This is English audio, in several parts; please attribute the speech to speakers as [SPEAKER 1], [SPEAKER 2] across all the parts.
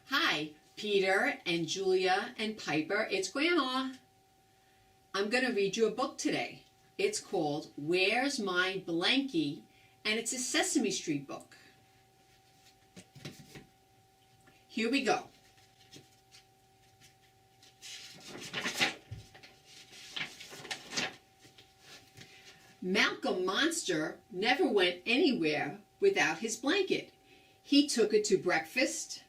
[SPEAKER 1] Hi, Peter and Julia and Piper. It's Grandma. I'm going to read you a book today. It's called Where's My Blankie? And it's a Sesame Street book. Here we go. Malcolm Monster never went anywhere without his blanket. He took it to breakfast.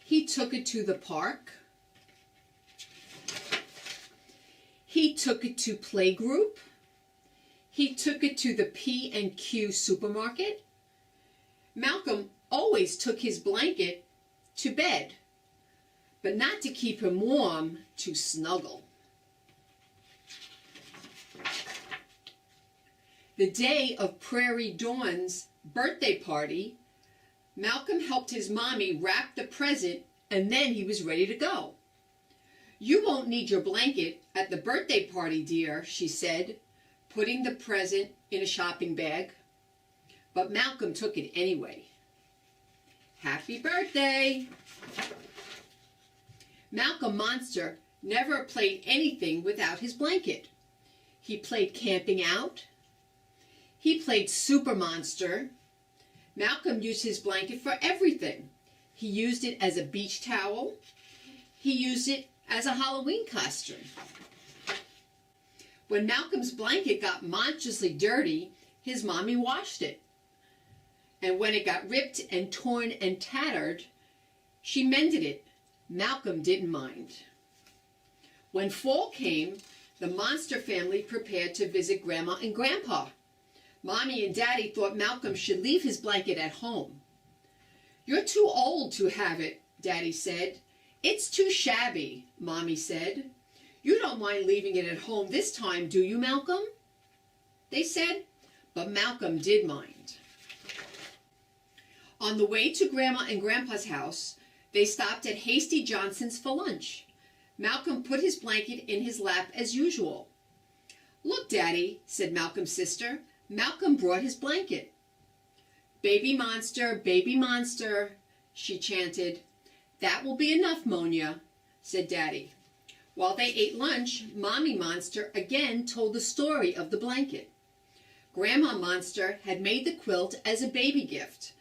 [SPEAKER 1] He took it to the park. He took it to playgroup. He took it to the P&Q supermarket. Malcolm always took his blanket to bed, but not to keep him warm, to snuggle. The day of Prairie Dawn's birthday party, Malcolm helped his mommy wrap the present, and then he was ready to go. "You won't need your blanket at the birthday party, dear," she said, putting the present in a shopping bag. But Malcolm took it anyway. Happy birthday! Malcolm Monster never played anything without his blanket. He played camping out. He played Super Monster. Malcolm used his blanket for everything. He used it as a beach towel. He used it as a Halloween costume. When Malcolm's blanket got monstrously dirty, his mommy washed it. And when it got ripped and torn and tattered, she mended it. Malcolm didn't mind. When fall came, the Monster family prepared to visit Grandma and Grandpa. Mommy and Daddy thought Malcolm should leave his blanket at home. "You're too old to have it," Daddy said. "It's too shabby," Mommy said. "You don't mind leaving it at home this time, do you, Malcolm?" they said, but Malcolm did mind. On the way to Grandma and Grandpa's house, they stopped at Hasty Johnson's for lunch. Malcolm put his blanket in his lap as usual. "Look, Daddy," said Malcolm's sister. Malcolm brought his blanket. Baby monster, she chanted. "That will be enough, Monia," said Daddy. While they ate lunch, Mommy Monster again told the story of the blanket. Grandma Monster had made the quilt as a baby gift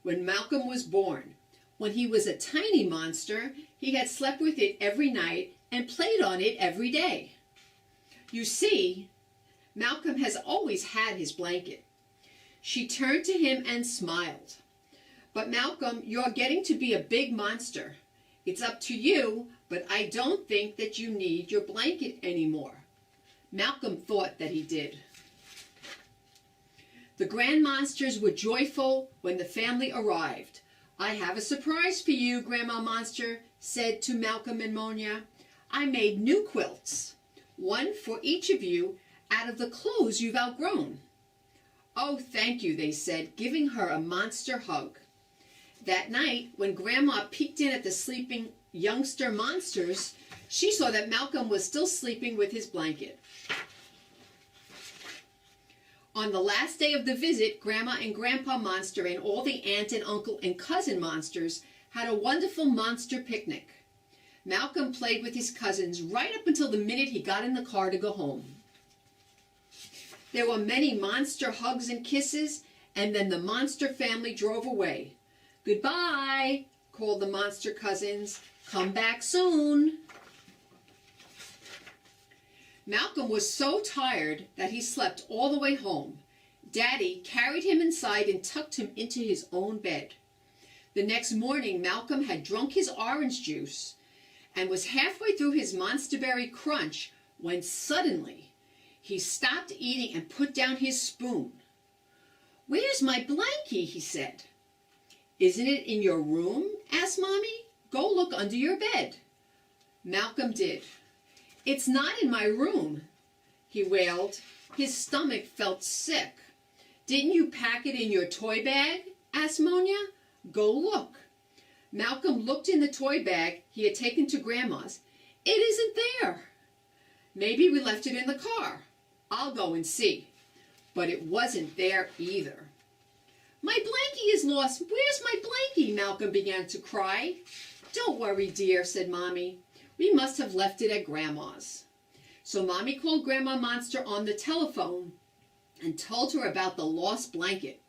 [SPEAKER 1] when Malcolm was born. When he was a tiny monster, he had slept with it every night and played on it every day. You see, Malcolm has always had his blanket. She turned to him and smiled. "But Malcolm, you're getting to be a big monster. It's up to you, but I don't think that you need your blanket anymore." Malcolm thought that he did. The Grand Monsters were joyful when the family arrived. "I have a surprise for you," Grandma Monster said to Malcolm and Monia. "I made new quilts, one for each of you out of the clothes you've outgrown." "Oh, thank you," they said, giving her a monster hug. That night, when Grandma peeked in at the sleeping youngster monsters, she saw that Malcolm was still sleeping with his blanket. On the last day of the visit, Grandma and Grandpa Monster and all the aunt and uncle and cousin monsters had a wonderful monster picnic. Malcolm played with his cousins right up until the minute he got in the car to go home. There were many monster hugs and kisses, and then the monster family drove away. "Goodbye," called the monster cousins. "Come back soon." Malcolm was so tired that he slept all the way home. Daddy carried him inside and tucked him into his own bed. The next morning, Malcolm had drunk his orange juice and was halfway through his Monsterberry Crunch when suddenly he stopped eating and put down his spoon. "Where's my blankie?" he said. "Isn't it in your room?" asked Mommy. "Go look under your bed." Malcolm did. "It's not in my room," he wailed. His stomach felt sick. "Didn't you pack it in your toy bag?" asked Monia. "Go look." Malcolm looked in the toy bag he had taken to Grandma's. "It isn't there." "Maybe we left it in the car. I'll go and see." But it wasn't there either. "My blankie is lost. Where's my blankie?" Malcolm began to cry. Don't worry, dear, said Mommy. We must have left it at Grandma's. So Mommy called Grandma Monster on the telephone and told her about the lost blanket.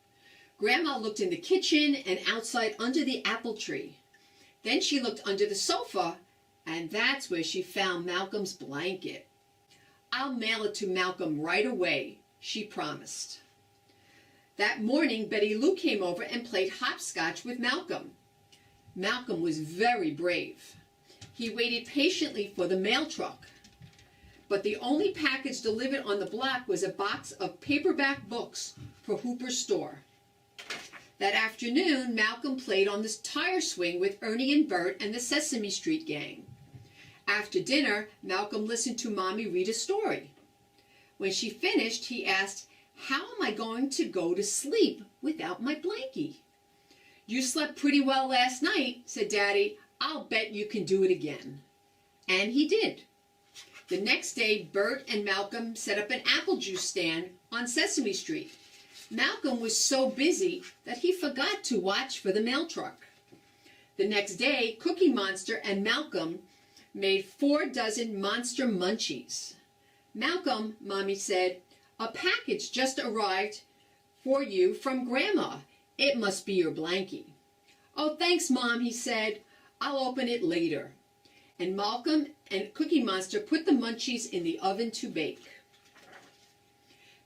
[SPEAKER 1] Grandma looked in the kitchen and outside under the apple tree. Then she looked under the sofa, and that's where she found Malcolm's blanket. I'll mail it to Malcolm right away, she promised. That morning, Betty Lou came over and played hopscotch with Malcolm. Malcolm was very brave. He waited patiently for the mail truck. But the only package delivered on the block was a box of paperback books for Hooper's store. That afternoon, Malcolm played on the tire swing with Ernie and Bert and the Sesame Street gang. After dinner, Malcolm listened to Mommy read a story. When she finished, he asked, "How am I going to go to sleep without my blankie?" "You slept pretty well last night," said Daddy. "I'll bet you can do it again." And he did. The next day, Bert and Malcolm set up an apple juice stand on Sesame Street. Malcolm was so busy that he forgot to watch for the mail truck. The next day, Cookie Monster and Malcolm made 4 dozen monster munchies. "Malcolm," Mommy said, "a package just arrived for you from Grandma. It must be your blankie." "Oh, thanks, Mom," he said. "I'll open it later." And Malcolm and Cookie Monster put the munchies in the oven to bake.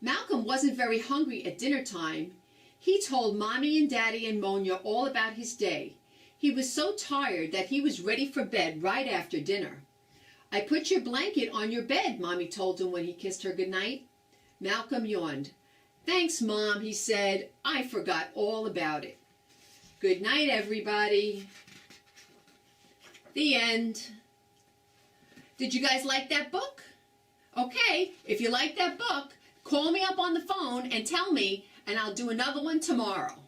[SPEAKER 1] Malcolm wasn't very hungry at dinner time. He told Mommy and Daddy and Monia all about his day. He was so tired that he was ready for bed right after dinner. "I put your blanket on your bed," Mommy told him when he kissed her goodnight. Malcolm yawned. "Thanks, Mom," he said. "I forgot all about it." Good night, everybody. The end. Did you guys like that book? Okay, if you like that book, call me up on the phone and tell me, and I'll do another one tomorrow.